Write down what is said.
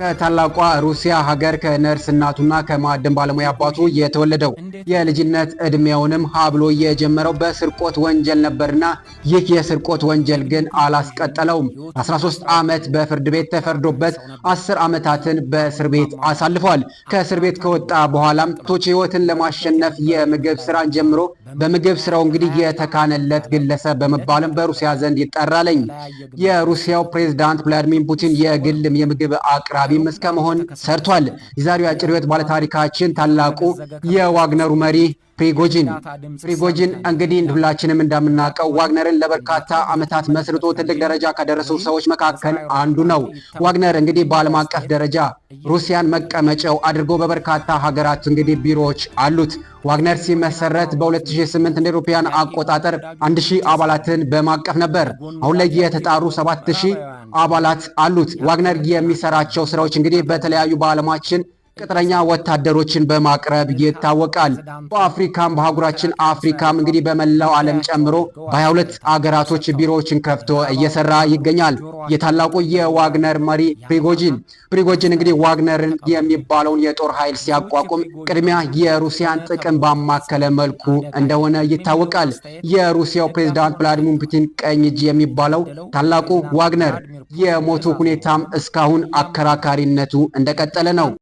ከታላቋ ሩሲያ ሀገር ከነርስ እናቱና ከማዕድን ባለሙያ አባቱ የተወለደው የልጅነት እድሜውንም ሀብሎ የጀመረው በስርቆት ወንጀል ነበርና ይህ የስርቆት ወንጀል ግን አላስቀጠለውም። 13 ዓመት በፍርድ ቤት ተፈርዶበት 10 ዓመታትን በእስር ቤት አሳልፏል። ከእስር ቤት ከወጣ በኋላም ህይወትን ለማሸነፍ የምግብ ስራን ጀምሮ በምግብ ስራው እንግዲህ የተካነለት ግለሰብ በመባልም በሩሲያ ዘንድ ይጠራልኝ። የሩሲያው ፕሬዝዳንት ቭላዲሚር ፑቲን የግልም የምግብ አቅራቢ እስከ መሆን ሰርቷል። የዛሬው አጭር ህይወት ባለታሪካችን ታላቁ የዋግነሩ መሪ ፕሪጎጂን እንግዲህ ሁላችንም እንደምናውቀው ዋግነርን ለበርካታ ዓመታት መስርቶ ትልቅ ደረጃ ከደረሱ ሰዎች መካከል አንዱ ነው። ዋግነር እንግዲህ በዓለም አቀፍ ደረጃ ሩሲያን መቀመጫው አድርጎ በበርካታ ሀገራት እንግዲህ ቢሮዎች አሉት። ዋግነር ሲመሰረት በ2008 እንደ አውሮፓውያን አቆጣጠር 1000 አባላትን በማቀፍ ነበር። አሁን ላይ የተጣሩ 7000 አባላት አሉት። ዋግነር የሚሰራቸው ስራዎች እንግዲህ በተለያዩ በዓለማችን ቅጥረኛ ወታደሮችን በማቅረብ ይታወቃል። በአፍሪካም በአህጉራችን አፍሪካም እንግዲህ በመላው ዓለም ጨምሮ በ22 አገራቶች ቢሮዎችን ከፍቶ እየሰራ ይገኛል። የታላቁ የዋግነር መሪ ፕሪጎጂን እንግዲህ ዋግነርን የሚባለውን የጦር ኃይል ሲያቋቁም ቅድሚያ የሩሲያን ጥቅም ባማከለ መልኩ እንደሆነ ይታወቃል። የሩሲያው ፕሬዝዳንት ቭላዲሚር ፑቲን ቀኝ እጅ የሚባለው ታላቁ ዋግነር የሞቱ ሁኔታም እስካሁን አከራካሪነቱ እንደቀጠለ ነው።